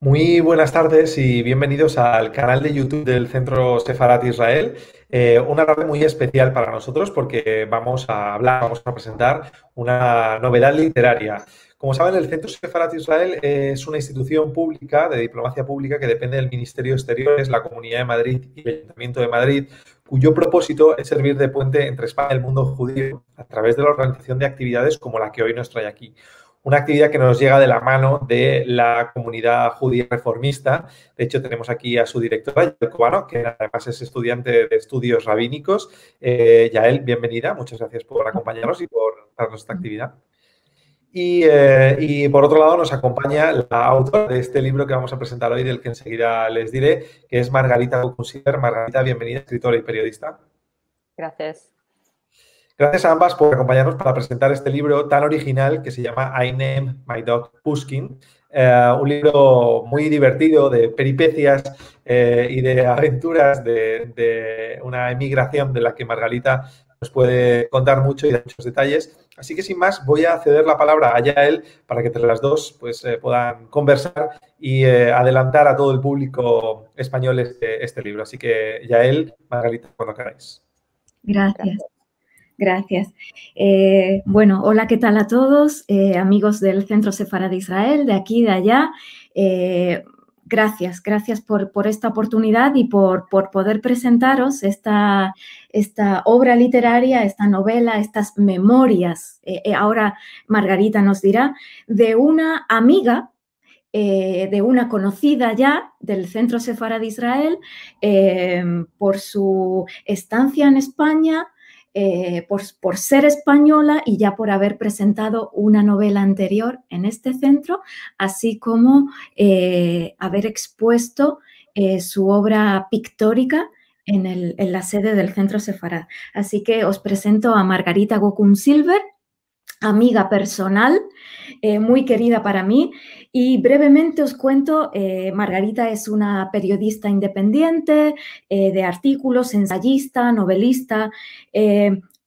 Muy buenas tardes y bienvenidos al canal de YouTube del Centro Sefarat Israel. Una tarde muy especial para nosotros porque vamos a presentar una novedad literaria. Como saben, el Centro Sefarat Israel es una institución pública de diplomacia pública que depende del Ministerio de Exteriores, la Comunidad de Madrid y el Ayuntamiento de Madrid, cuyo propósito es servir de puente entre España y el mundo judío a través de la organización de actividades como la que hoy nos trae aquí. Una actividad que nos llega de la mano de la comunidad judía reformista. De hecho, tenemos aquí a su directora, Yael Cubano, que además es estudiante de estudios rabínicos. Yael, bienvenida. Muchas gracias por acompañarnos y por darnos esta actividad. Y por otro lado nos acompaña la autora de este libro que vamos a presentar hoy, del que enseguida les diré, que es Margarita Gucunsider. Margarita, bienvenida, escritora y periodista. Gracias. Gracias a ambas por acompañarnos para presentar este libro tan original que se llama I Named My Dog Pushkin. Un libro muy divertido de peripecias y de aventuras de una emigración de la que Margarita nos puede contar mucho y dar muchos detalles. Así que sin más voy a ceder la palabra a Yael para que entre las dos pues, puedan conversar y adelantar a todo el público español este libro. Así que Yael, Margarita, cuando queráis. Gracias. Gracias. Bueno, hola, ¿qué tal a todos? Amigos del Centro Sefarad Israel, de aquí y de allá. Gracias por esta oportunidad y por poder presentaros esta obra literaria, esta novela, estas memorias. Ahora Margarita nos dirá, de una amiga, de una conocida ya del Centro Sefarad Israel, por su estancia en España, por ser española y ya por haber presentado una novela anterior en este centro, así como haber expuesto su obra pictórica en la sede del Centro Sefarad. Así que os presento a Margarita Gokun-Silver, amiga personal, muy querida para mí, y brevemente os cuento, Margarita es una periodista independiente, de artículos, ensayista, novelista,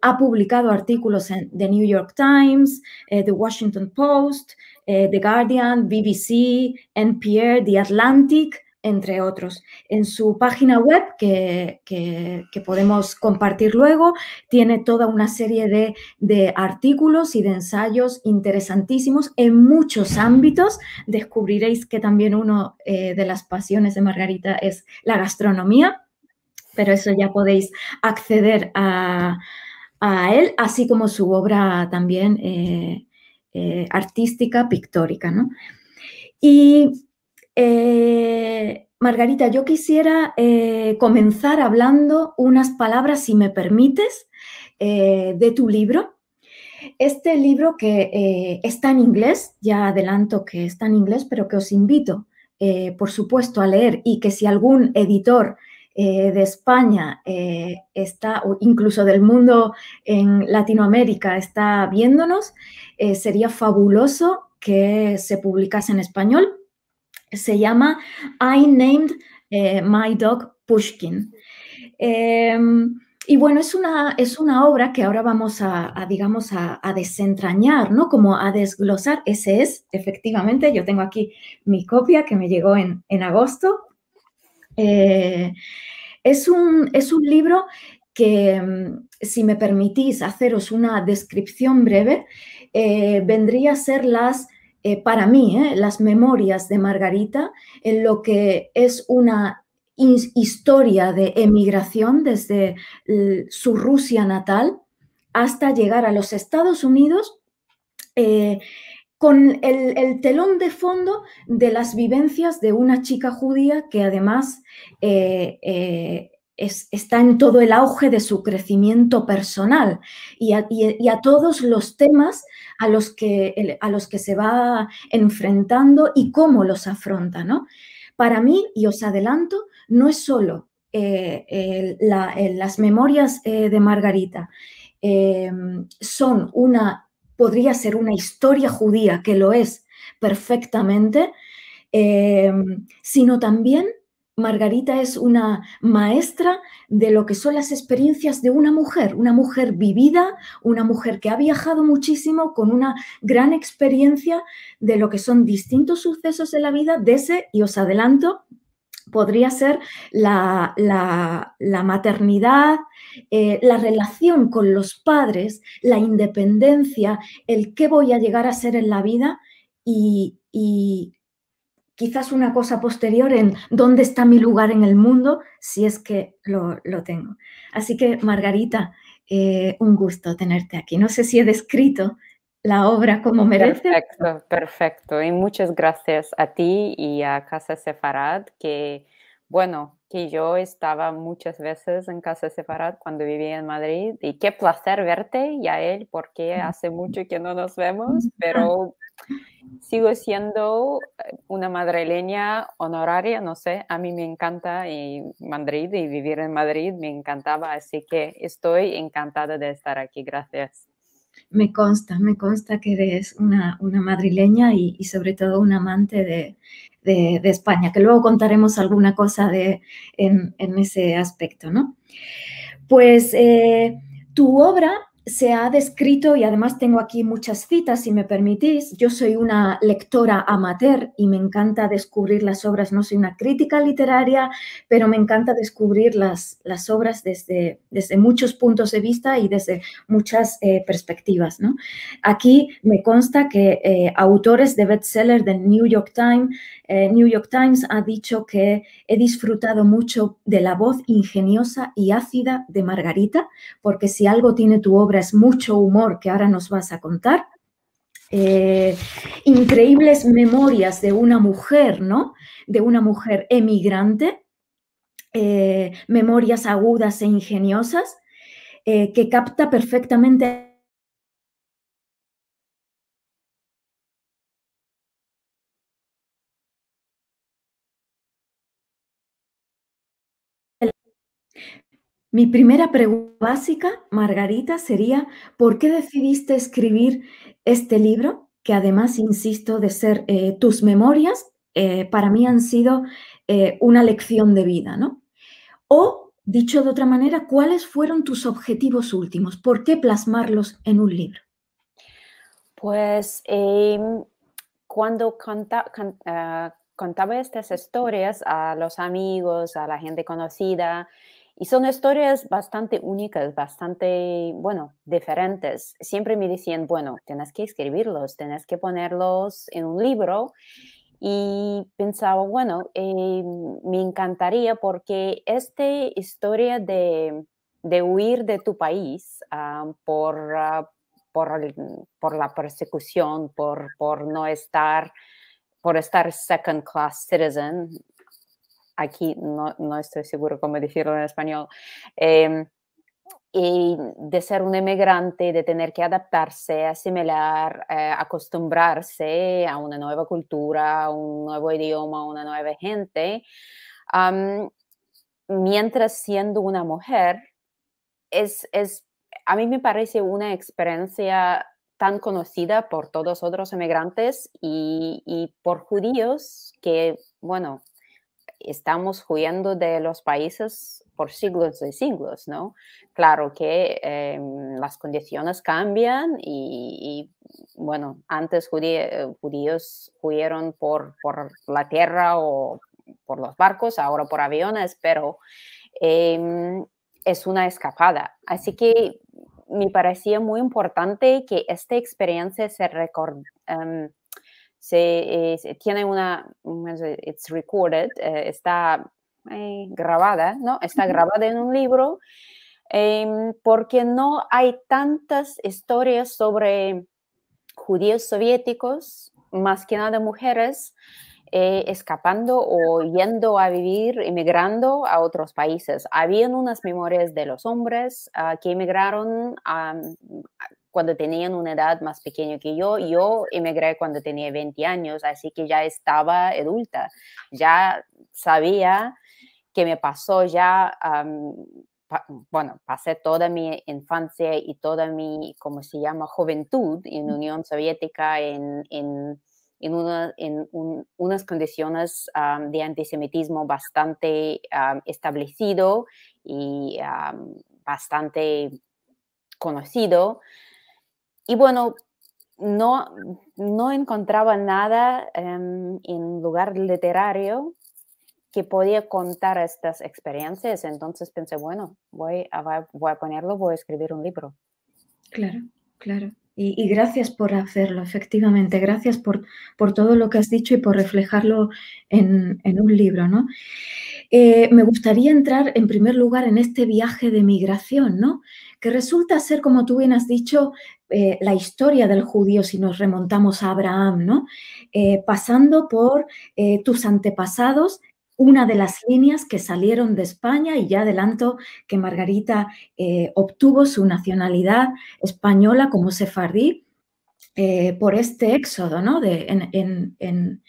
ha publicado artículos en The New York Times, The Washington Post, The Guardian, BBC, NPR, The Atlantic, entre otros. En su página web, que podemos compartir luego, tiene toda una serie de artículos y de ensayos interesantísimos en muchos ámbitos. Descubriréis que también una de las pasiones de Margarita es la gastronomía, pero eso ya podéis acceder a él, así como su obra también artística, pictórica, ¿no? Y Margarita, yo quisiera comenzar hablando unas palabras, si me permites, de tu libro. Este libro que está en inglés, ya adelanto que está en inglés, pero que os invito, por supuesto, a leer, y que si algún editor de España está, o incluso del mundo en Latinoamérica está viéndonos, sería fabuloso que se publicase en español. Se llama I Named My Dog Pushkin. Y bueno, es una obra que ahora vamos digamos, a desentrañar, ¿no? Como a desglosar. Ese es, efectivamente, yo tengo aquí mi copia que me llegó en agosto. Es un libro que, si me permitís haceros una descripción breve, vendría a ser para mí, las memorias de Margarita, en lo que es una historia de emigración desde su Rusia natal hasta llegar a los Estados Unidos, con el telón de fondo de las vivencias de una chica judía que además está en todo el auge de su crecimiento personal y a todos los temas a los que se va enfrentando y cómo los afronta, ¿no? Para mí, y os adelanto, no es solo las memorias de Margarita, podría ser una historia judía, que lo es perfectamente, sino también Margarita es una maestra de lo que son las experiencias de una mujer vivida, una mujer que ha viajado muchísimo con una gran experiencia de lo que son distintos sucesos de la vida, de ese, y os adelanto, podría ser la maternidad, la relación con los padres, la independencia, el qué voy a llegar a ser en la vida y quizás una cosa posterior en dónde está mi lugar en el mundo, si es que lo tengo. Así que, Margarita, un gusto tenerte aquí. No sé si he descrito la obra como merece. Perfecto, perfecto. Y muchas gracias a ti y a Casa Sefarad, que, bueno, que yo estaba muchas veces en Casa Sefarad cuando vivía en Madrid. Y qué placer verte y a él, porque hace mucho que no nos vemos, pero sigo siendo una madrileña honoraria, no sé, a mí me encanta y Madrid y vivir en Madrid me encantaba, así que estoy encantada de estar aquí. Gracias. Me consta que eres una madrileña y sobre todo un amante de España, que luego contaremos alguna cosa en ese aspecto, ¿no? Pues tu obra se ha descrito, y además tengo aquí muchas citas, si me permitís. Yo soy una lectora amateur y me encanta descubrir las obras. No soy una crítica literaria, pero me encanta descubrir las obras desde muchos puntos de vista y desde muchas perspectivas, ¿no? Aquí me consta que autores de bestseller del New York Times ha dicho que he disfrutado mucho de la voz ingeniosa y ácida de Margarita, porque si algo tiene tu obra es mucho humor, que ahora nos vas a contar. Increíbles memorias de una mujer, ¿no? De una mujer emigrante, memorias agudas e ingeniosas, que capta perfectamente Mi primera pregunta básica, Margarita, sería, ¿por qué decidiste escribir este libro? Que además, insisto, de ser tus memorias, para mí han sido una lección de vida, ¿no? O, dicho de otra manera, ¿cuáles fueron tus objetivos últimos? ¿Por qué plasmarlos en un libro? Pues cuando contaba estas historias a los amigos, a la gente conocida, y son historias bastante únicas, bastante, bueno, diferentes. Siempre me decían, bueno, tienes que escribirlos, tienes que ponerlos en un libro. Y pensaba, bueno, me encantaría porque esta historia de huir de tu país por la persecución, por no estar, por estar second class citizen, aquí no estoy seguro cómo decirlo en español, eh, y de ser un emigrante, de tener que adaptarse, asimilar, acostumbrarse a una nueva cultura, a un nuevo idioma, a una nueva gente, um, mientras siendo una mujer, es, a mí me parece una experiencia tan conocida por todos otros emigrantes y por judíos que, bueno, estamos huyendo de los países por siglos y siglos, ¿no? Claro que las condiciones cambian bueno, antes judíos huyeron por la tierra o por los barcos, ahora por aviones, pero es una escapada. Así que me parecía muy importante que esta experiencia tiene it's recorded, está grabada, ¿no? Está grabada en un libro, porque no hay tantas historias sobre judíos soviéticos, más que nada mujeres, escapando o yendo a vivir, emigrando a otros países. Habían unas memorias de los hombres que emigraron cuando tenían una edad más pequeña que yo. Yo emigré cuando tenía 20 años, así que ya estaba adulta. Ya sabía qué me pasó, ya, bueno, pasé toda mi infancia y toda mi, ¿cómo se llama?, juventud en Unión Soviética, en unas condiciones de antisemitismo bastante establecido y bastante conocido. Y bueno, no encontraba nada en lugar literario que podía contar estas experiencias. Entonces pensé, bueno, voy a ponerlo, voy a escribir un libro. Claro, claro. Y gracias por hacerlo, efectivamente. Gracias por todo lo que has dicho y por reflejarlo en un libro, ¿no? Me gustaría entrar, en primer lugar, en este viaje de migración, ¿no? Que resulta ser, como tú bien has dicho, la historia del judío, si nos remontamos a Abraham, ¿no? Pasando por tus antepasados, una de las líneas que salieron de España, y ya adelanto que Margarita obtuvo su nacionalidad española como sefardí por este éxodo, ¿no? En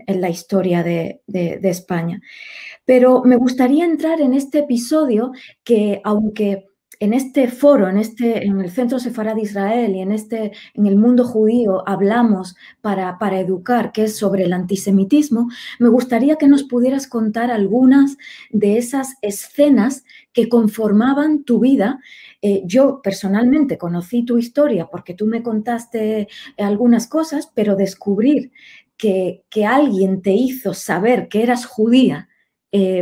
la historia de España. Pero me gustaría entrar en este episodio que, aunque en este foro, en el Centro Sefarad de Israel y en el mundo judío hablamos para educar, que es sobre el antisemitismo, me gustaría que nos pudieras contar algunas de esas escenas que conformaban tu vida. Yo personalmente conocí tu historia porque tú me contaste algunas cosas, pero descubrir que alguien te hizo saber que eras judía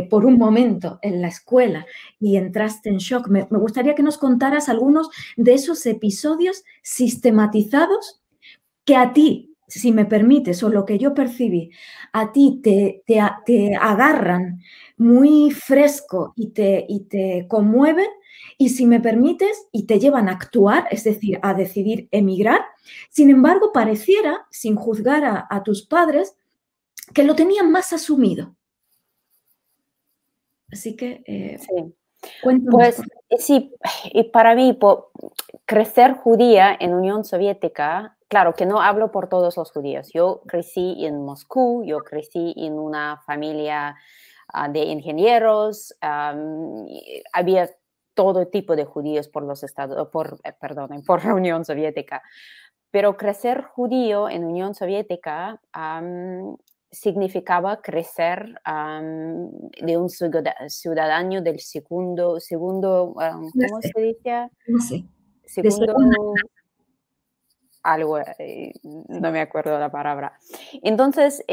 por un momento en la escuela y entraste en shock. Me gustaría que nos contaras algunos de esos episodios sistematizados que a ti, si me permites, o lo que yo percibí, a ti te agarran muy fresco y te conmueven, y si me permites, y te llevan a actuar, es decir, a decidir emigrar. Sin embargo, pareciera, sin juzgar a tus padres, que lo tenían más asumido. Así que, Sí. cuéntanos. Pues sí, y para mí crecer judía en Unión Soviética, claro que no hablo por todos los judíos. Yo crecí en Moscú, yo crecí en una familia de ingenieros, había todo tipo de judíos por la Unión Soviética. Pero crecer judío en Unión Soviética significaba crecer de un ciudadano del segundo ¿cómo se dice? No sé. Segundo, algo, no me acuerdo la palabra. Entonces,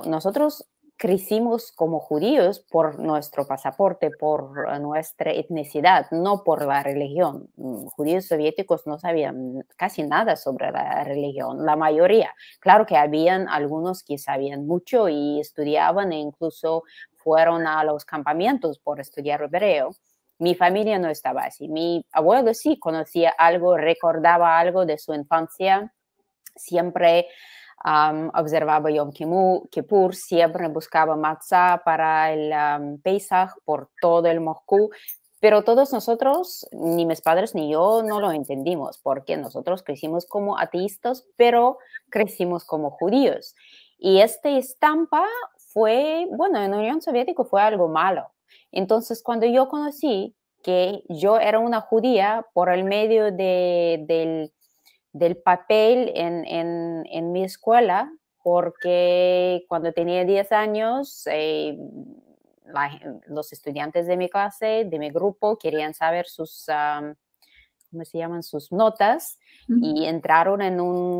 nosotros crecimos como judíos por nuestro pasaporte, por nuestra etnicidad, no por la religión. Judíos soviéticos no sabían casi nada sobre la religión, la mayoría. Claro que habían algunos que sabían mucho y estudiaban e incluso fueron a los campamentos por estudiar hebreo. Mi familia no estaba así. Mi abuelo sí conocía algo, recordaba algo de su infancia. Siempre observaba Yom Kippur, siempre buscaba matzah para el Pesach por todo el Moscú. Pero todos nosotros, ni mis padres ni yo, no lo entendimos, porque nosotros crecimos como ateístas, pero crecimos como judíos. Y esta estampa fue, en la Unión Soviética fue algo malo. Entonces, cuando yo conocí que yo era una judía por el medio del papel en mi escuela, porque cuando tenía 10 años, los estudiantes de mi clase, de mi grupo, querían saber ¿cómo se llaman? Sus notas, y entraron en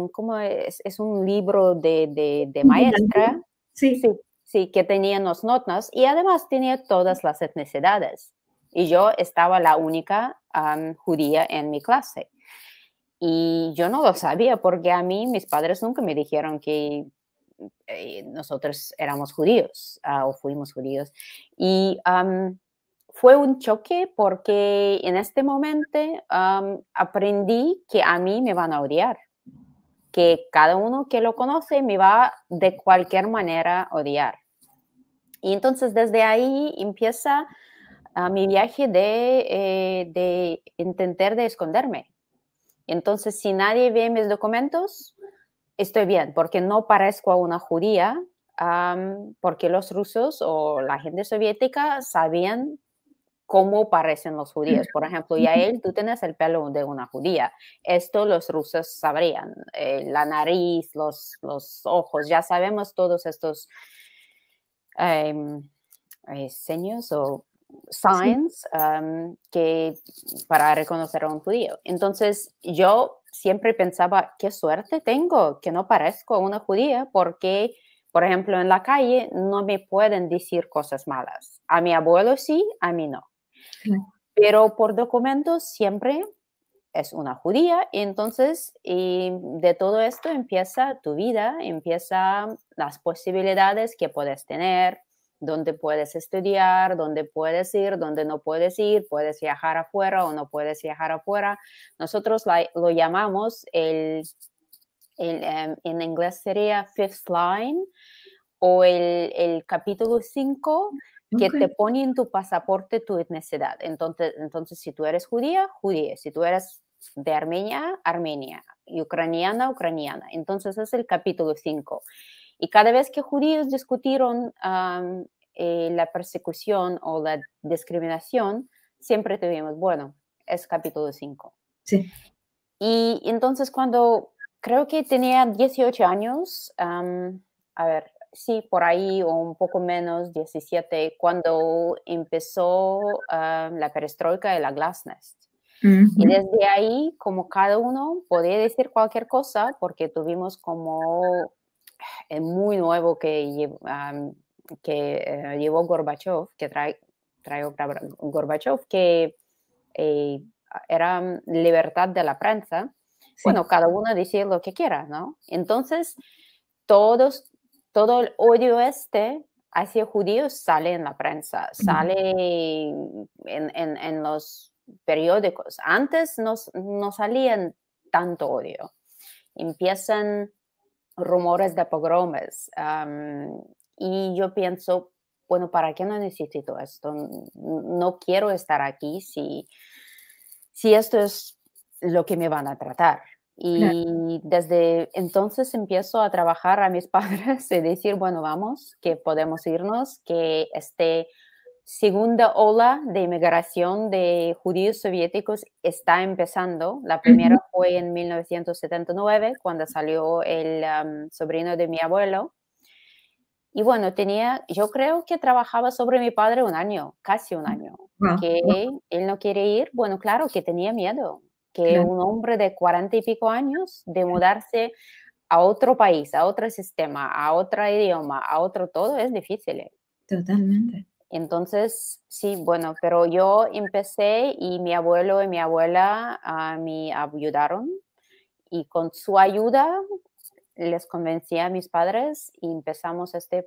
¿cómo es un libro de maestra. Sí. Sí, que tenían las notas y además tenía todas las etnicidades. Y yo estaba la única judía en mi clase. Y yo no lo sabía porque a mí mis padres nunca me dijeron que nosotros éramos judíos o fuimos judíos. Y fue un choque porque en este momento aprendí que a mí me van a odiar, que cada uno que lo conoce me va de cualquier manera a odiar. Y entonces desde ahí empieza mi viaje de intentar de esconderme. Entonces, si nadie ve mis documentos, estoy bien, porque no parezco a una judía, porque los rusos o la gente soviética sabían cómo parecen los judíos. Por ejemplo, Yael, tú tienes el pelo de una judía. Esto los rusos sabrían. La nariz, los ojos, ya sabemos todos estos seños o signs que para reconocer a un judío. Entonces, yo siempre pensaba, qué suerte tengo que no parezco una judía, porque, por ejemplo, en la calle no me pueden decir cosas malas. A mi abuelo sí, a mí no. Pero por documentos siempre es una judía. Y entonces, de todo esto empieza tu vida, empiezan las posibilidades que puedes tener, dónde puedes estudiar, dónde puedes ir, dónde no puedes ir, puedes viajar afuera o no puedes viajar afuera. Nosotros lo llamamos en inglés sería fifth line, o el capítulo 5, que te pone en tu pasaporte tu etnicidad. Entonces, si tú eres judía, judía. Si tú eres de Armenia, Armenia. Y ucraniana, ucraniana. Entonces, es el capítulo 5. Y cada vez que judíos discutieron la persecución o la discriminación, siempre tuvimos, bueno, es capítulo 5. Sí. Y entonces, cuando creo que tenía 18 años, a ver, sí, por ahí o un poco menos, 17, cuando empezó la perestroika y la glasnost. Y desde ahí, como cada uno podía decir cualquier cosa, porque tuvimos como muy nuevo que llevó Gorbachev, que trajo Gorbachev, que era libertad de la prensa. Sí. Bueno, cada uno decía lo que quiera, ¿no? Entonces, todo el odio hacia judíos sale en la prensa, sale en los periódicos. Antes no salían tanto odio. Empiezan rumores de pogromes. Y yo pienso, bueno, ¿para qué no necesito esto? No quiero estar aquí si esto es lo que me van a tratar. Y desde entonces empiezo a trabajar a mis padres y decir, bueno, vamos, que podemos irnos, que segunda ola de inmigración de judíos soviéticos está empezando. La primera fue en 1979, cuando salió el sobrino de mi abuelo. Y bueno, yo creo que trabajaba sobre mi padre un año, casi un año. Que él no quiere ir. Bueno, claro que tenía miedo. Que un hombre de 40 y pico años, de mudarse a otro país, a otro sistema, a otro idioma, a otro todo, es difícil. Totalmente. Entonces, sí, bueno, pero yo empecé y mi abuelo y mi abuela me ayudaron, y con su ayuda les convencí a mis padres y empezamos este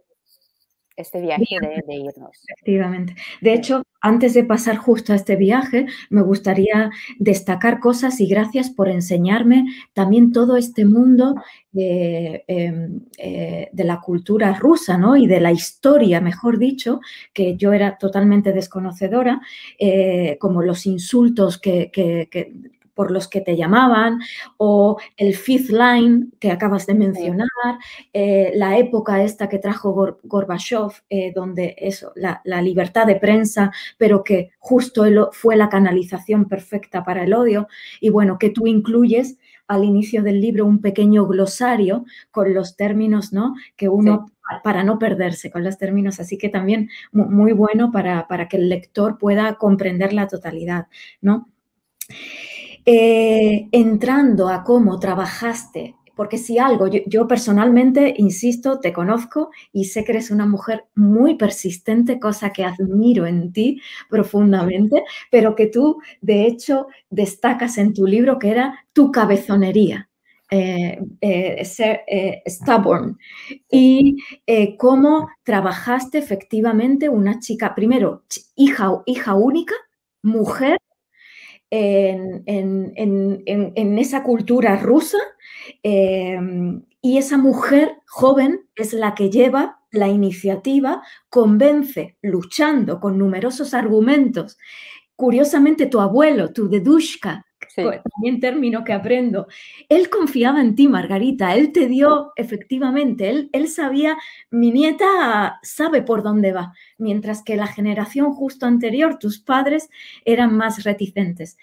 viaje de irnos. Efectivamente. De hecho, antes de pasar justo a este viaje, me gustaría destacar cosas, y gracias por enseñarme también todo este mundo de la cultura rusa, ¿no? Y de la historia, mejor dicho, que yo era totalmente desconocedora, como los insultos por los que te llamaban, o el fifth line que acabas de mencionar, la época esta que trajo Gorbachev, donde eso, la libertad de prensa, pero que justo fue la canalización perfecta para el odio. Y bueno, que tú incluyes al inicio del libro un pequeño glosario con los términos, ¿no? Que uno, para no perderse con los términos, así que también muy bueno para que el lector pueda comprender la totalidad, ¿no? Entrando a cómo trabajaste, porque si algo, yo personalmente, insisto, te conozco y sé que eres una mujer muy persistente, cosa que admiro en ti profundamente, pero que tú, de hecho, destacas en tu libro que era tu cabezonería. Ser stubborn, y cómo trabajaste efectivamente una chica, primero, hija única, mujer, en esa cultura rusa, y esa mujer joven es la que lleva la iniciativa, convence, luchando con numerosos argumentos. Curiosamente, tu abuelo, tu dedushka, Sí. También término que aprendo. Él confiaba en ti, Margarita. Él te dio, efectivamente, él sabía, mi nieta sabe por dónde va, mientras que la generación justo anterior, tus padres, eran más reticentes.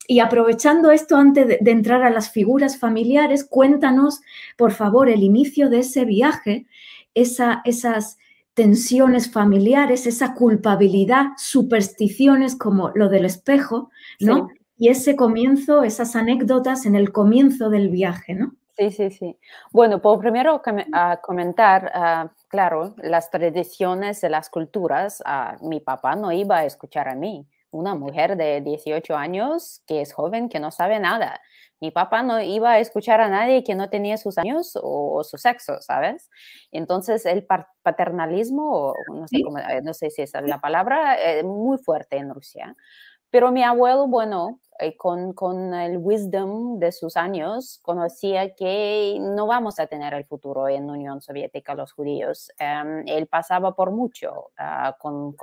Y aprovechando esto, antes de entrar a las figuras familiares, cuéntanos, por favor, el inicio de ese viaje, esas tensiones familiares, esa culpabilidad, supersticiones como lo del espejo, ¿no? Sí. Y ese comienzo, esas anécdotas en el comienzo del viaje, ¿no? Sí, sí, sí. Bueno, pues primero comentar, claro, las tradiciones de las culturas. Mi papá no iba a escuchar a mí, una mujer de 18 años que es joven, que no sabe nada. Mi papá no iba a escuchar a nadie que no tenía sus años o su sexo, ¿sabes? Entonces, el paternalismo, no sé, ¿Sí? cómo, no sé si esa es la palabra, muy fuerte en Rusia. Pero mi abuelo, bueno, con el wisdom de sus años, conocía que no vamos a tener el futuro en Unión Soviética los judíos. Él pasaba por mucho con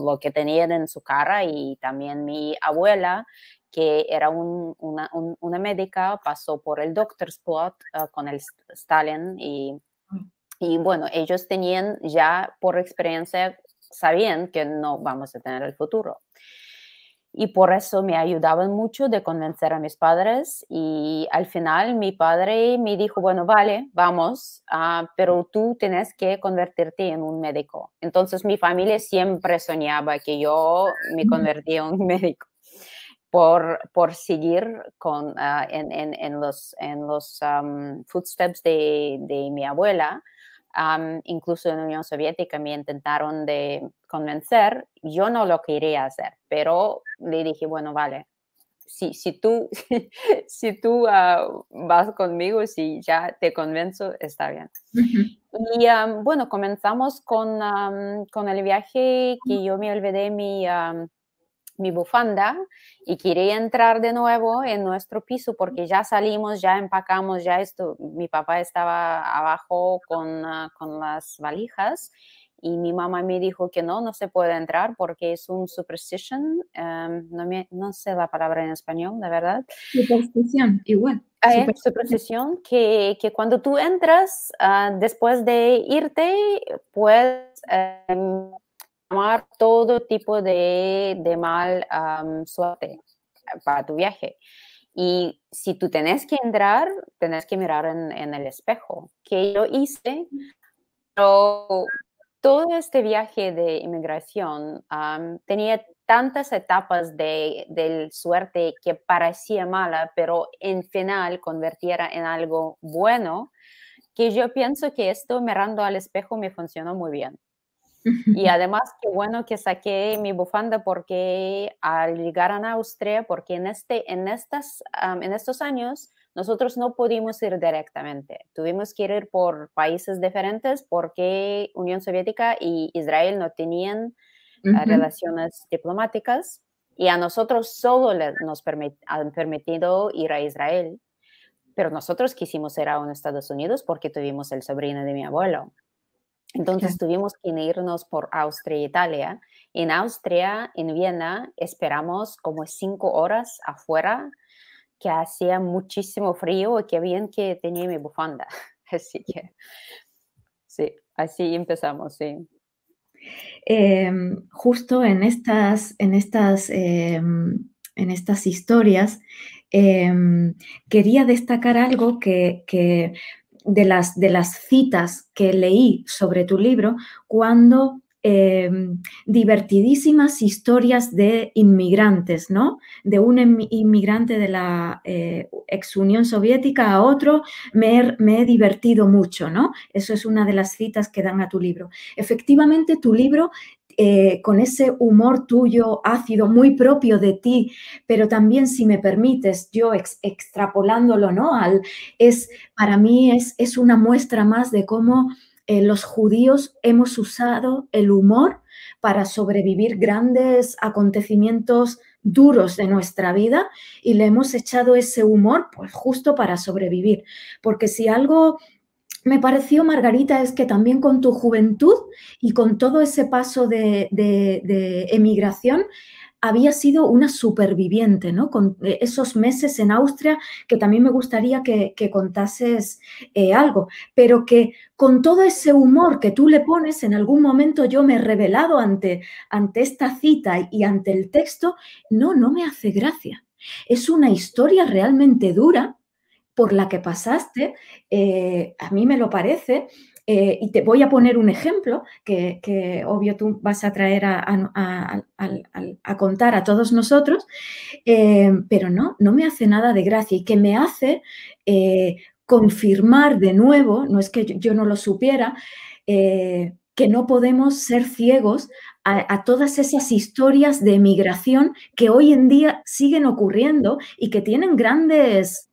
lo que tenían en su cara, y también mi abuela, que era una médica, pasó por el Doctor's Plot con el Stalin, y bueno, ellos tenían ya por experiencia, sabían que no vamos a tener el futuro. Y por eso me ayudaban mucho de convencer a mis padres, y al final mi padre me dijo, bueno, vale, vamos, pero tú tienes que convertirte en un médico. Entonces mi familia siempre soñaba que yo me convertía en un médico por seguir en los footsteps de mi abuela. Incluso en la Unión Soviética me intentaron de convencer, yo no lo quería hacer, pero le dije, bueno, vale, si tú, si tú vas conmigo, si ya te convenzo, está bien. Y bueno, comenzamos con el viaje, que yo me olvidé mi bufanda y quería entrar de nuevo en nuestro piso porque ya salimos, ya empacamos, ya esto, mi papá estaba abajo con las valijas, y mi mamá me dijo que no se puede entrar porque es un superstition, no sé la palabra en español, de verdad. Superstición, igual. Superstición, que cuando tú entras, después de irte, puedes tomar todo tipo de mal suerte para tu viaje. Y si tú tenés que entrar, tenés que mirar en el espejo, que yo hice, pero todo este viaje de inmigración tenía tantas etapas de suerte que parecía mala, pero en final convirtiera en algo bueno, que yo pienso que esto mirando al espejo me funcionó muy bien. Y además, qué bueno que saqué mi bufanda, porque al llegar a Austria, porque en estos años nosotros no pudimos ir directamente. Tuvimos que ir por países diferentes porque Unión Soviética y Israel no tenían relaciones diplomáticas, y a nosotros solo nos han permitido ir a Israel. Pero nosotros quisimos ir a Estados Unidos porque tuvimos el sobrino de mi abuelo. Entonces tuvimos que irnos por Austria e Italia. En Austria, en Viena, esperamos como 5 horas afuera, que hacía muchísimo frío, y qué bien que tenía mi bufanda. Así que, sí, así empezamos, sí. Justo en estas historias, quería destacar algo que de las citas que leí sobre tu libro, cuando divertidísimas historias de inmigrantes, ¿no? De un inmigrante de la ex Unión Soviética a otro, me he divertido mucho, ¿no? Eso es una de las citas que dan a tu libro. Efectivamente, tu libro, con ese humor tuyo ácido, muy propio de ti, pero también, si me permites, yo extrapolándolo, ¿no? Para mí es una muestra más de cómo los judíos hemos usado el humor para sobrevivir grandes acontecimientos duros de nuestra vida, y le hemos echado ese humor pues justo para sobrevivir. Porque si algo me pareció, Margarita, es que también con tu juventud y con todo ese paso de emigración, había sido una superviviente, ¿no? Con esos meses en Austria, que también me gustaría que contases algo, pero que con todo ese humor que tú le pones, en algún momento yo me he revelado ante esta cita y ante el texto, no me hace gracia. Es una historia realmente dura por la que pasaste, a mí me lo parece, y te voy a poner un ejemplo que obvio tú vas a traer a contar a todos nosotros, pero no me hace nada de gracia y que me hace confirmar de nuevo, no es que yo no lo supiera, que no podemos ser ciegos a todas esas historias de emigración que hoy en día siguen ocurriendo y que tienen grandes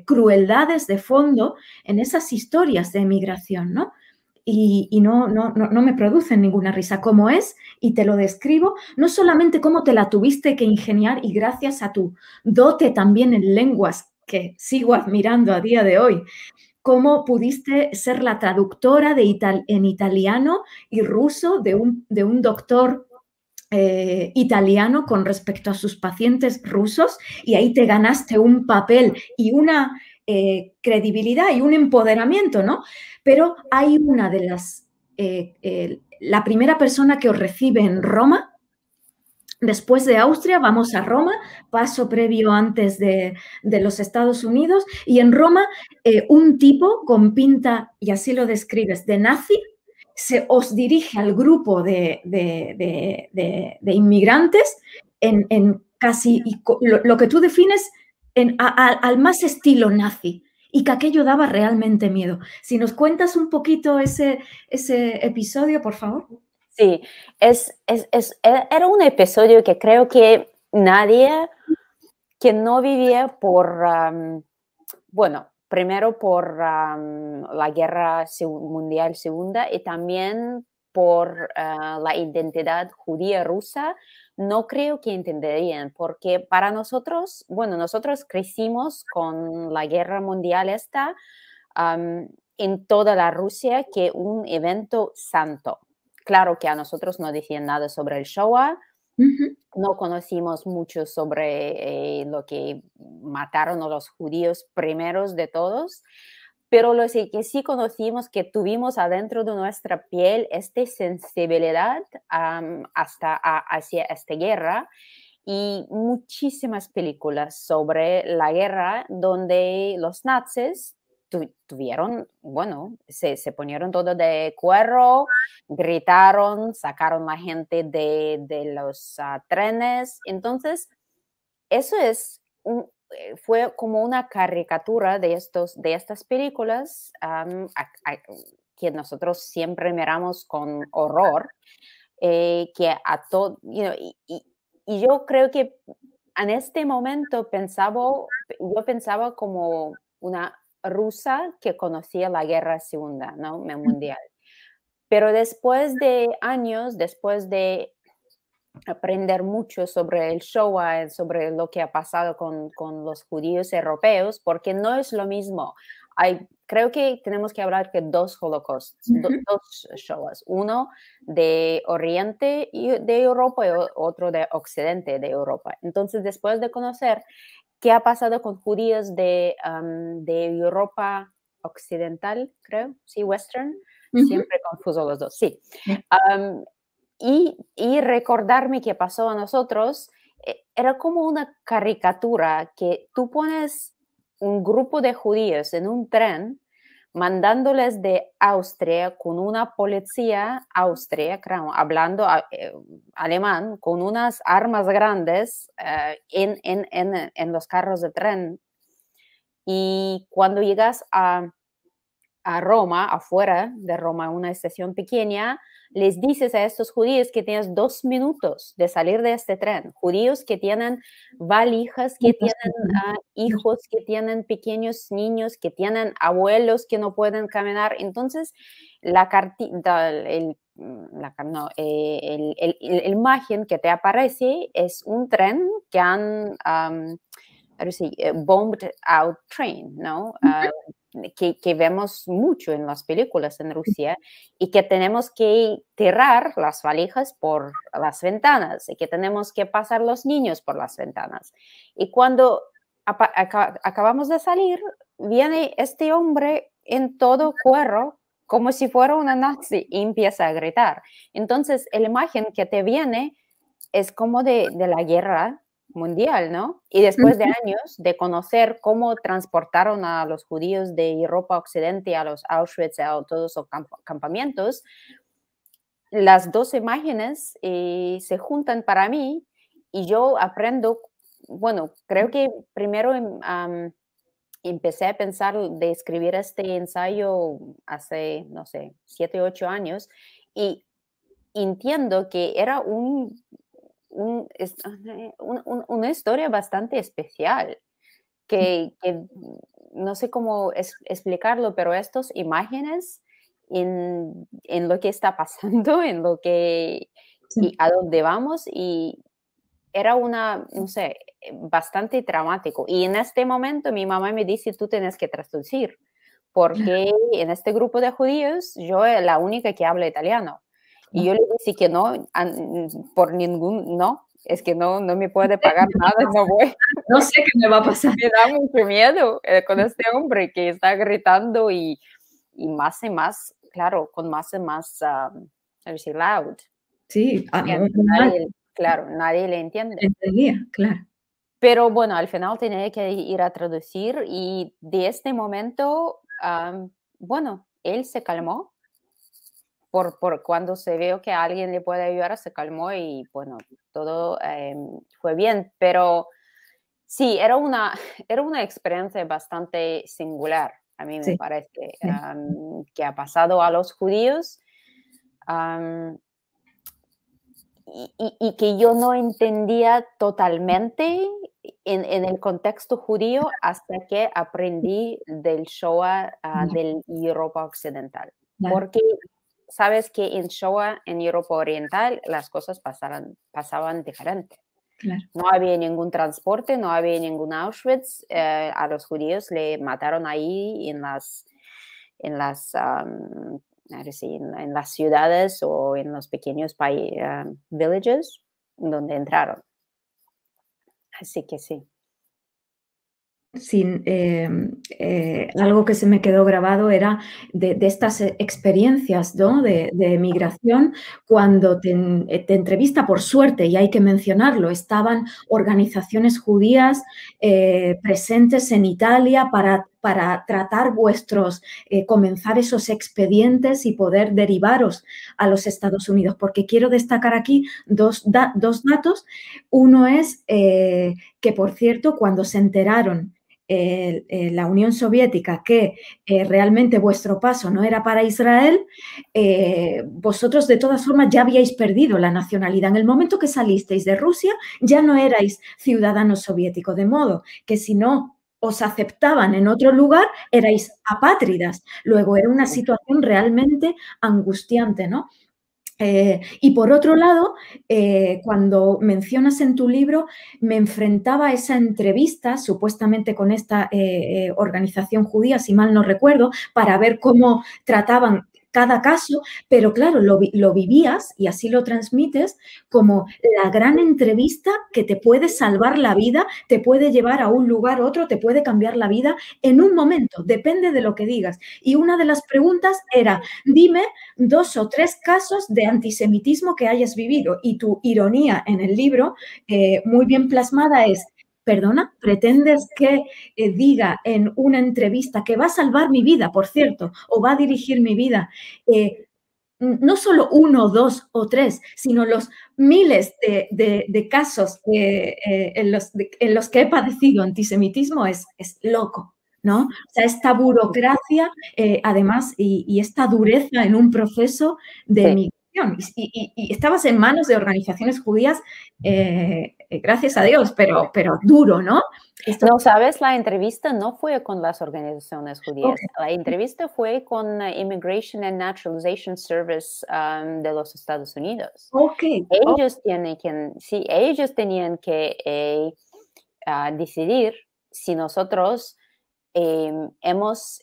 crueldades de fondo en esas historias de emigración, ¿no? Y no me producen ninguna risa, como es, y te lo describo, no solamente cómo te la tuviste que ingeniar y gracias a tu dote también en lenguas, que sigo admirando a día de hoy, cómo pudiste ser la traductora en italiano y ruso de un doctor italiano con respecto a sus pacientes rusos, y ahí te ganaste un papel y una credibilidad y un empoderamiento, ¿no? Pero hay una de las, la primera persona que os recibe en Roma, después de Austria, vamos a Roma, paso previo antes de los Estados Unidos, y en Roma un tipo con pinta, y así lo describes, de nazi, se os dirige al grupo de inmigrantes en casi lo que tú defines al más estilo nazi, y que aquello daba realmente miedo. Si nos cuentas un poquito ese episodio, por favor. Sí, era un episodio que creo que nadie que no vivía por, bueno, primero por la Guerra Mundial Segunda y también por la identidad judía rusa, no creo que entenderían, porque para nosotros, bueno, nosotros crecimos con la Guerra Mundial esta en toda la Rusia, que un evento santo. Claro que a nosotros no decían nada sobre el Shoah, no conocimos mucho sobre lo que mataron a los judíos primeros de todos, pero lo que sí conocimos, que tuvimos adentro de nuestra piel esta sensibilidad hacia esta guerra, y muchísimas películas sobre la guerra donde los nazis tuvieron, bueno, se ponieron todo de cuero, gritaron, sacaron a la gente de los trenes. Entonces, eso fue como una caricatura de estas películas que nosotros siempre miramos con horror, que a todo, y yo creo que en este momento yo pensaba como una rusa que conocía la Guerra Segunda, ¿no? Mundial. Pero después de años, después de aprender mucho sobre el Shoah, sobre lo que ha pasado con los judíos europeos, porque no es lo mismo. Creo que tenemos que hablar de dos holocausts, dos Shoahs, uno de Oriente de Europa y otro de Occidente de Europa. Entonces, después de conocer qué ha pasado con judíos de Europa Occidental, creo, sí, Western, siempre confuso los dos, sí. Y recordarme qué pasó a nosotros, era como una caricatura que tú pones un grupo de judíos en un tren, mandándoles de Austria con una policía austria, hablando alemán, con unas armas grandes en los carros de tren. Y cuando llegas a Roma, afuera de Roma, una estación pequeña, les dices a estos judíos que tienes 2 minutos de salir de este tren. Judíos que tienen valijas, que tienen hijos, que tienen pequeños niños, que tienen abuelos que no pueden caminar. Entonces, la imagen que te aparece es un tren que han bombed out train, ¿no? que vemos mucho en las películas en Rusia, y que tenemos que tirar las valijas por las ventanas y que tenemos que pasar los niños por las ventanas. Y cuando acabamos de salir, viene este hombre en todo cuero, como si fuera una nazi, y empieza a gritar. Entonces, la imagen que te viene es como de la guerra mundial, ¿no? Y después de años de conocer cómo transportaron a los judíos de Europa Occidente a los Auschwitz, a todos los campamentos, las dos imágenes se juntan para mí y yo aprendo, bueno, creo que primero empecé a pensar de escribir este ensayo hace, no sé, 7, 8 años, y entiendo que era una historia bastante especial, que no sé cómo explicarlo, pero estas imágenes en lo que está pasando, en lo que, y a dónde vamos, y era no sé, bastante dramático. Y en este momento mi mamá me dice, tú tienes que traducir, porque en este grupo de judíos yo soy la única que habla italiano. Y yo le dije que no, no, es que no me puede pagar nada, no voy. No sé qué me va a pasar. Me da mucho miedo con este hombre que está gritando y más y más, claro, con más y más, loud. Sí, nadie le entiende. Entendía, claro. Pero bueno, al final tenía que ir a traducir y de este momento, bueno, él se calmó. Por cuando se vio que alguien le puede ayudar, se calmó y bueno, todo fue bien. Pero sí, era una experiencia bastante singular, a mí me parece, que ha pasado a los judíos. Y que yo no entendía totalmente en el contexto judío hasta que aprendí del Shoah de Europa Occidental. Porque sabes que en Shoah, en Europa Oriental, las cosas pasaban diferente. Claro. No había ningún transporte, no había ningún Auschwitz. A los judíos le mataron ahí en las ciudades o en los pequeños villages donde entraron. Así que sí. Algo que se me quedó grabado era de estas experiencias, ¿no? de migración, cuando te entrevista, por suerte, y hay que mencionarlo, estaban organizaciones judías presentes en Italia para tratar comenzar esos expedientes y poder derivaros a los Estados Unidos, porque quiero destacar aquí dos datos. Uno es que, por cierto, cuando se enteraron la Unión Soviética que realmente vuestro paso no era para Israel, vosotros de todas formas ya habíais perdido la nacionalidad. En el momento que salisteis de Rusia ya no erais ciudadanos soviéticos, de modo que si no os aceptaban en otro lugar, erais apátridas. Luego era una situación realmente angustiante, ¿no? Y por otro lado, cuando mencionas en tu libro, me enfrentaba a esa entrevista, supuestamente con esta organización judía, si mal no recuerdo, para ver cómo trataban cada caso, pero claro, lo vivías y así lo transmites como la gran entrevista que te puede salvar la vida, te puede llevar a un lugar a otro, te puede cambiar la vida en un momento, depende de lo que digas. Y una de las preguntas era, dime 2 o 3 casos de antisemitismo que hayas vivido, y tu ironía en el libro, muy bien plasmada, es: perdona, ¿pretendes que diga en una entrevista que va a salvar mi vida, por cierto, o va a dirigir mi vida, no solo 1, 2 o 3, sino los miles de casos en los que he padecido antisemitismo? Es loco, ¿no? O sea, esta burocracia, además, y esta dureza en un proceso de migración. Y estabas en manos de organizaciones judías, gracias a Dios, pero duro, ¿no? No, sabes, la entrevista no fue con las organizaciones judías. La entrevista fue con Immigration and Naturalization Service de los Estados Unidos. Ellos tenían que decidir si nosotros hemos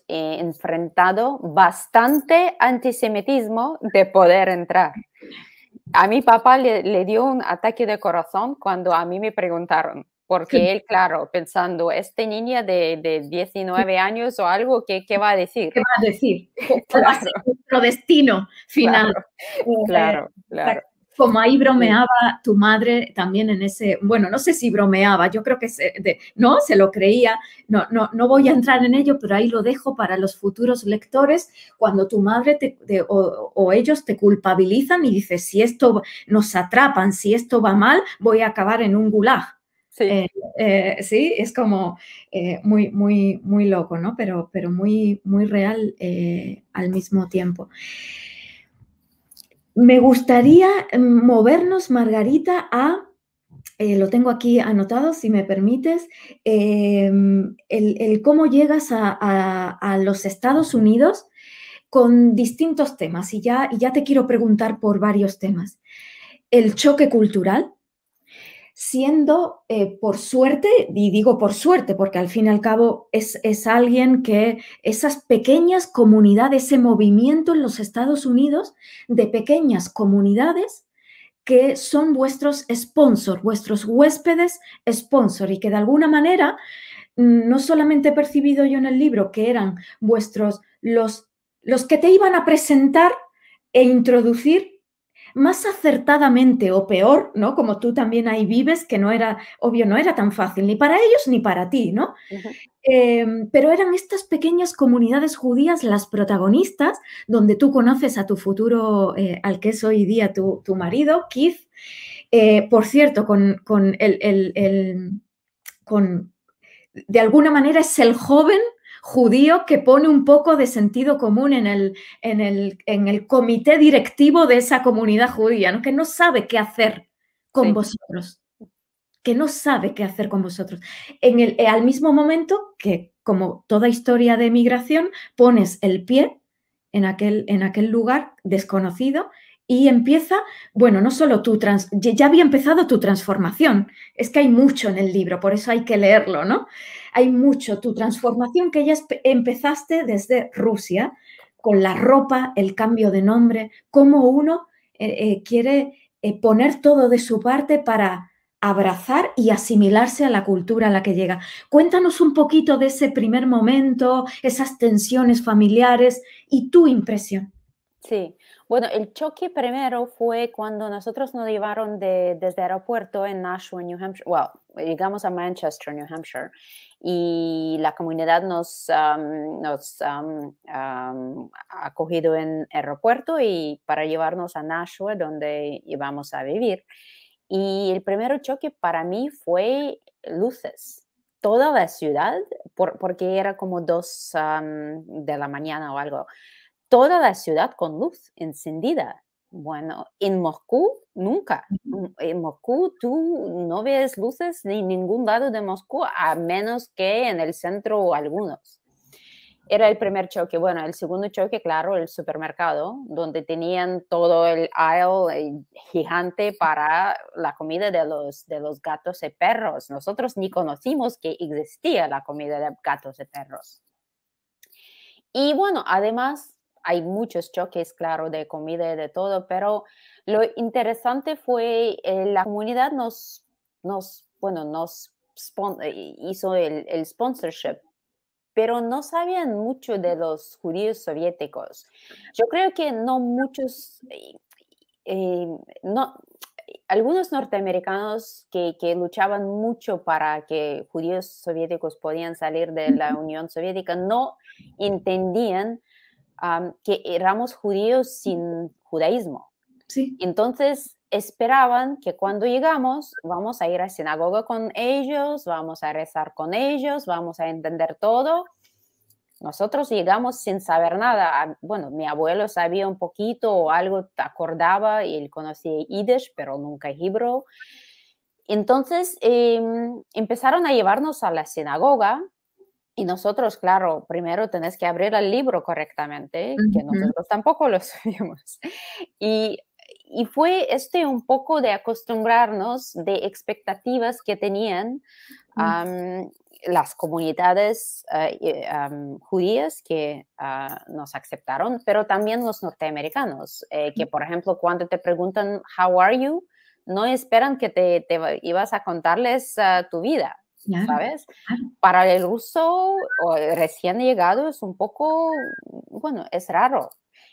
enfrentado bastante antisemitismo de poder entrar. A mi papá le dio un ataque de corazón cuando a mí me preguntaron, porque él, claro, pensando, esta niña de 19 años o algo, ¿qué va a decir? ¿Qué va a decir? Claro. Va a ser nuestro destino final. Claro, claro. Como ahí bromeaba tu madre también en ese, bueno, no sé si bromeaba, yo creo que no, se lo creía, no voy a entrar en ello, pero ahí lo dejo para los futuros lectores, cuando tu madre o ellos te culpabilizan y dices, si esto nos atrapan, si esto va mal, voy a acabar en un gulag. Sí. Sí, es como muy loco, ¿no? Pero muy real al mismo tiempo. Me gustaría movernos, Margarita, lo tengo aquí anotado, si me permites, el cómo llegas a los Estados Unidos con distintos temas. Y ya te quiero preguntar por varios temas. El choque cultural, siendo por suerte, y digo por suerte porque al fin y al cabo es alguien que esas pequeñas comunidades, ese movimiento en los Estados Unidos de pequeñas comunidades que son vuestros sponsors, vuestros huéspedes sponsor, y que de alguna manera no solamente he percibido yo en el libro que eran los que te iban a presentar e introducir más acertadamente o peor, ¿no? Como tú también ahí vives, que no era, obvio, no era tan fácil ni para ellos ni para ti, ¿no? Pero eran estas pequeñas comunidades judías las protagonistas, donde tú conoces a tu futuro, al que es hoy día tu marido, Keith. Por cierto, de alguna manera es el joven judío que pone un poco de sentido común en el comité directivo de esa comunidad judía, ¿no? Que no sabe qué hacer con vosotros. Que no sabe qué hacer con vosotros. Al mismo momento que, como toda historia de migración, pones el pie en aquel lugar desconocido y empieza, bueno, no solo ya había empezado tu transformación, es que hay mucho en el libro, por eso hay que leerlo, ¿no? Hay mucho, tu transformación que ya empezaste desde Rusia, con la ropa, el cambio de nombre, cómo uno quiere poner todo de su parte para abrazar y asimilarse a la cultura a la que llega. Cuéntanos un poquito de ese primer momento, esas tensiones familiares y tu impresión. Sí, bueno, el choque primero fue cuando nosotros nos llevaron desde el aeropuerto en Nashua, New Hampshire, llegamos a Manchester, New Hampshire, y la comunidad nos ha acogido en el aeropuerto y para llevarnos a Nashua, donde íbamos a vivir. Y el primer choque para mí fue luces. Toda la ciudad, porque era como 2 de la mañana o algo, toda la ciudad con luz encendida. Bueno, en Moscú nunca. En Moscú tú no ves luces en ningún lado de Moscú, a menos que en el centro algunos. Era el primer choque. Bueno, el segundo choque, claro, el supermercado, donde tenían todo el aisle gigante para la comida de los gatos y perros. Nosotros ni conocimos que existía la comida de gatos y perros. Y bueno, además hay muchos choques, claro, de comida y de todo, pero lo interesante fue la comunidad hizo el sponsorship, pero no sabían mucho de los judíos soviéticos. Yo creo que no muchos, algunos norteamericanos que luchaban mucho para que judíos soviéticos podían salir de la Unión Soviética no entendían que éramos judíos sin judaísmo. Sí. Entonces esperaban que cuando llegamos vamos a ir a sinagoga con ellos, vamos a rezar con ellos, vamos a entender todo. Nosotros llegamos sin saber nada. Bueno, mi abuelo sabía un poquito o algo, te acordaba, y él conocía Yiddish, pero nunca Hebrew. Entonces empezaron a llevarnos a la sinagoga. Y nosotros, claro, primero tenés que abrir el libro correctamente, que nosotros tampoco lo sabíamos. Y fue un poco de acostumbrarnos de expectativas que tenían. las comunidades judías que nos aceptaron, pero también los norteamericanos, que por ejemplo cuando te preguntan how are you, no esperan que te ibas a contarles tu vida, Claro, ¿sabes? claro. Para el ruso o el recién llegado es un poco, bueno, es raro.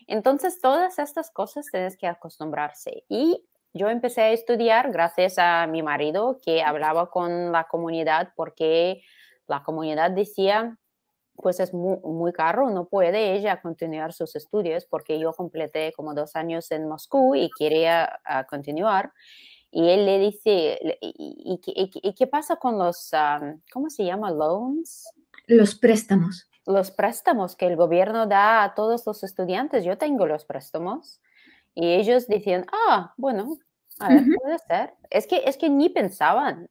Entonces todas estas cosas tienes que acostumbrarse. Y yo empecé a estudiar gracias a mi marido que hablaba con la comunidad porque la comunidad decía, pues es muy, muy caro, no puede ella continuar sus estudios porque yo completé como 2 años en Moscú y quería continuar. Y él le dice, ¿y qué pasa con los, ¿cómo se llama? Loans. Los préstamos. Los préstamos que el gobierno da a todos los estudiantes. Yo tengo los préstamos. Y ellos decían, bueno, a ver, puede ser. Es que ni pensaban.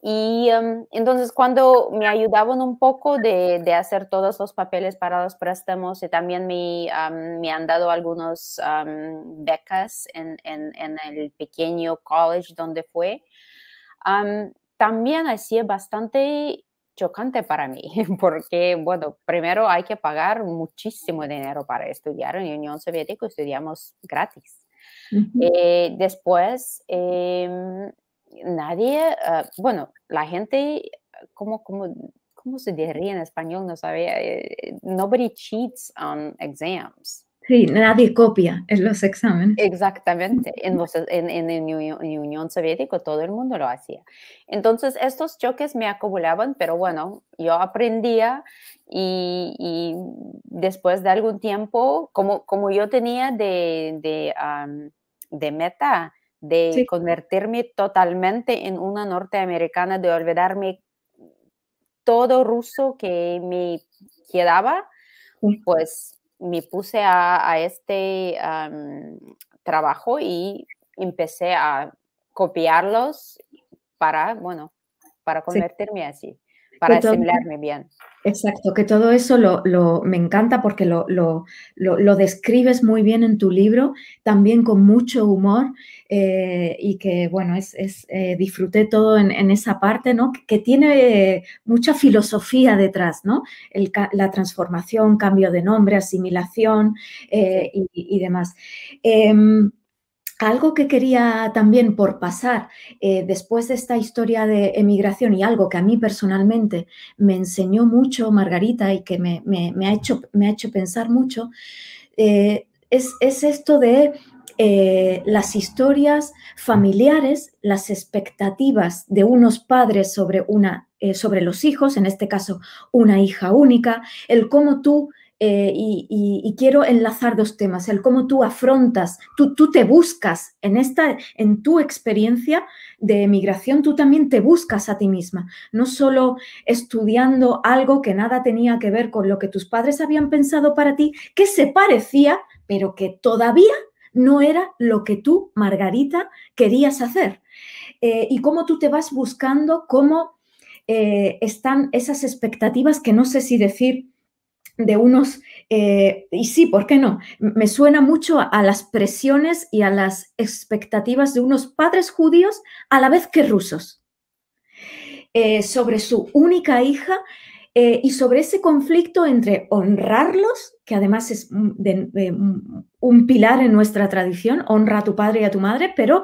Y entonces cuando me ayudaban un poco de hacer todos los papeles para los préstamos y también me han dado algunas becas en el pequeño college donde fue, también ha sido bastante chocante para mí, porque, bueno, primero hay que pagar muchísimo dinero para estudiar. En la Unión Soviética estudiamos gratis. Después, nadie, bueno, la gente, ¿cómo se diría en español? No sabía. Nobody cheats on exams. Sí, nadie copia en los exámenes. Exactamente. En Unión Soviética todo el mundo lo hacía. Entonces, estos choques me acumulaban, pero bueno, yo aprendía y después de algún tiempo, como yo tenía de meta de convertirme totalmente en una norteamericana, de olvidarme todo ruso que me quedaba, pues me puse a este trabajo y empecé a copiarlos para convertirme así, para asimilarme bien. Exacto, que todo eso me encanta porque lo describes muy bien en tu libro, también con mucho humor y que, bueno, disfruté todo en esa parte, ¿no? Que tiene mucha filosofía detrás, ¿no? La transformación, cambio de nombre, asimilación y demás. Algo que quería también por pasar después de esta historia de emigración y algo que a mí personalmente me enseñó mucho Margarita y que me ha hecho pensar mucho, es esto de las historias familiares, las expectativas de unos padres sobre los hijos, en este caso una hija única, el cómo tú y quiero enlazar 2 temas, el cómo tú afrontas, tú te buscas en tu experiencia de emigración, tú también te buscas a ti misma, no solo estudiando algo que nada tenía que ver con lo que tus padres habían pensado para ti, que se parecía, pero que todavía no era lo que tú, Margarita, querías hacer. Y cómo tú te vas buscando, cómo están esas expectativas que no sé si decir de unos, y sí, ¿por qué no? Me suena mucho a las presiones y a las expectativas de unos padres judíos a la vez que rusos, sobre su única hija y sobre ese conflicto entre honrarlos, que además es un pilar en nuestra tradición, honra a tu padre y a tu madre, pero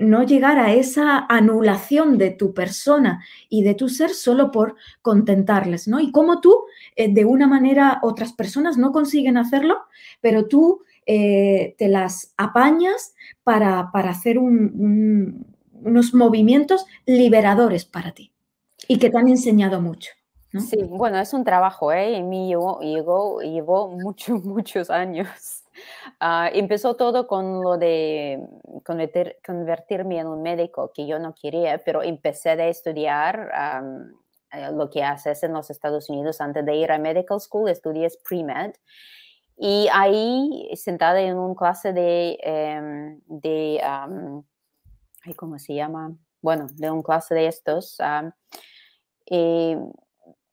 no llegar a esa anulación de tu persona y de tu ser solo por contentarles, ¿no? Y cómo tú, de una manera, otras personas no consiguen hacerlo, pero tú te las apañas para hacer unos movimientos liberadores para ti y que te han enseñado mucho, ¿no? Sí, bueno, es un trabajo, ¿eh? Y mí llevó muchos años. Empezó todo con lo de convertirme en un médico que yo no quería, pero empecé a estudiar lo que haces en los Estados Unidos antes de ir a medical school, estudias pre-med. Y ahí, sentada en una clase ¿cómo se llama? Bueno, de una clase de estos,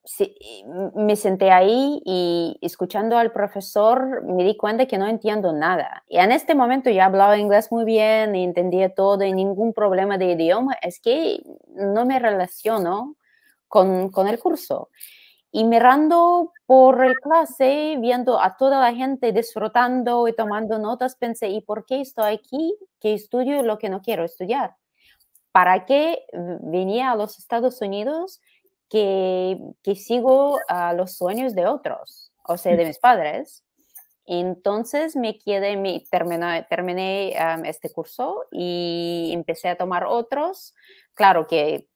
sí, me senté ahí y escuchando al profesor me di cuenta que no entiendo nada. Y en este momento ya hablaba inglés muy bien y entendía todo y ningún problema de idioma. Es que no me relaciono con el curso. Y mirando por el clase, viendo a toda la gente disfrutando y tomando notas, pensé, ¿y por qué estoy aquí? Que estudio lo que no quiero estudiar. ¿Para qué venía a los Estados Unidos que sigo los sueños de otros, o sea, de mis padres? Entonces terminé este curso y empecé a tomar otros. Claro que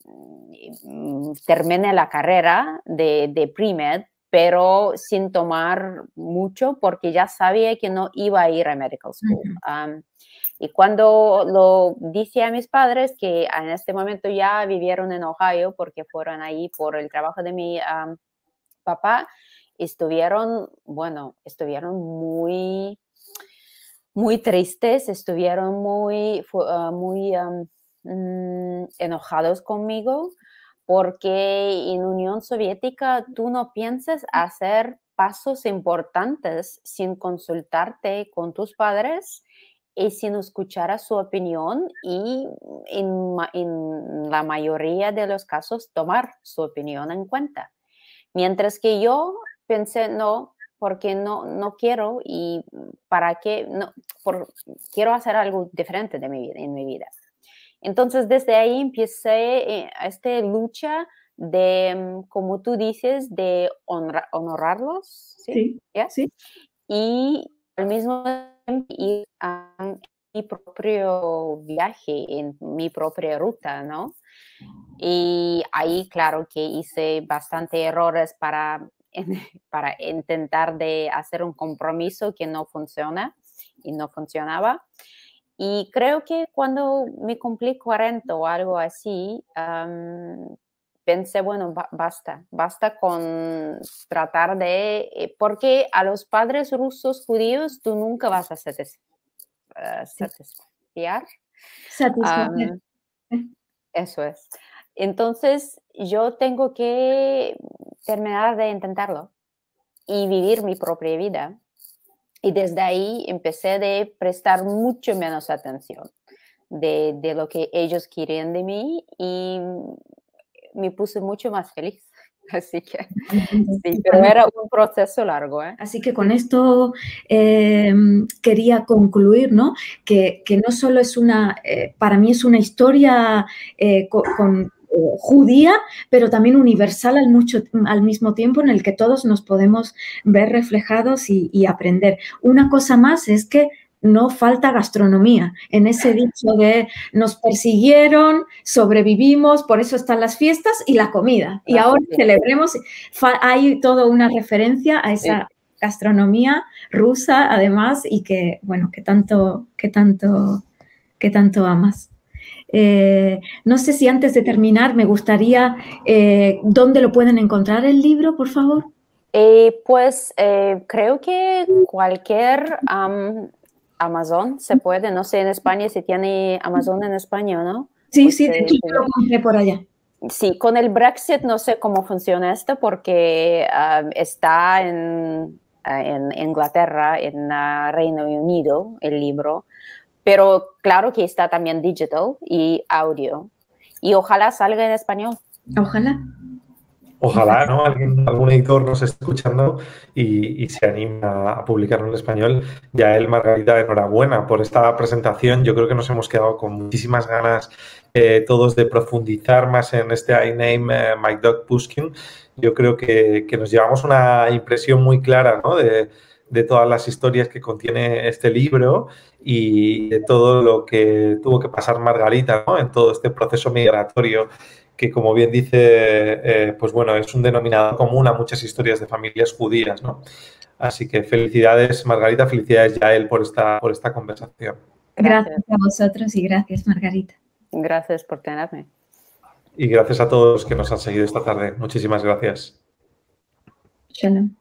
terminé la carrera de pre-med, pero sin tomar mucho porque ya sabía que no iba a ir a medical school. Y cuando lo dije a mis padres, que en este momento ya vivieron en Ohio porque fueron ahí por el trabajo de mi papá, estuvieron muy, muy tristes, estuvieron muy enojados conmigo, porque en Unión Soviética tú no piensas hacer pasos importantes sin consultarte con tus padres y sin escuchar a su opinión y en la mayoría de los casos tomar su opinión en cuenta. Mientras que yo pensé, no, porque no quiero y para qué, no, quiero hacer algo diferente en mi vida. Entonces, desde ahí empecé esta lucha de, como tú dices, de honorarlos, ¿sí? Sí, sí. Y al mismo tiempo ir a mi propio viaje, en mi propia ruta, ¿no? Y ahí, claro, que hice bastante errores para intentar de hacer un compromiso que no funciona y no funcionaba. Y creo que cuando me cumplí 40 o algo así, pensé, bueno, basta con tratar de, porque a los padres rusos judíos tú nunca vas a satisfacer. Eso es. Entonces, yo tengo que terminar de intentarlo y vivir mi propia vida. Y desde ahí empecé de prestar mucho menos atención de lo que ellos querían de mí y me puse mucho más feliz. Así que sí, pero era un proceso largo, ¿eh? Así que con esto quería concluir, ¿no? Que no solo es para mí es una historia judía, pero también universal al mismo tiempo, en el que todos nos podemos ver reflejados y aprender. Una cosa más es que no falta gastronomía. En ese dicho de nos persiguieron, sobrevivimos, por eso están las fiestas y la comida. Y ahora celebremos. Hay toda una referencia a esa gastronomía rusa, además, y que, bueno, que tanto amas. No sé si antes de terminar me gustaría, ¿dónde lo pueden encontrar el libro, por favor? Pues creo que cualquier Amazon se puede, no sé en España si tiene Amazon en España, ¿no? Sí, sí, de hecho yo lo compré por allá. Sí, con el Brexit no sé cómo funciona esto porque está en Inglaterra, en Reino Unido, el libro, pero claro que está también digital y audio. Y ojalá salga en español. Ojalá. Ojalá, ¿no? Algún editor nos esté escuchando y se anima a publicarlo en español. Yael, Margarita, enhorabuena por esta presentación. Yo creo que nos hemos quedado con muchísimas ganas todos de profundizar más en este I Name My Dog Pushkin. Yo creo que nos llevamos una impresión muy clara, ¿no? de todas las historias que contiene este libro y de todo lo que tuvo que pasar Margarita, ¿no? En todo este proceso migratorio que, como bien dice, pues bueno, es un denominador común a muchas historias de familias judías, ¿no? Así que felicidades, Margarita, felicidades, Yael, por esta conversación. Gracias a vosotros y gracias, Margarita. Gracias por tenerme. Y gracias a todos los que nos han seguido esta tarde. Muchísimas gracias. Shalom.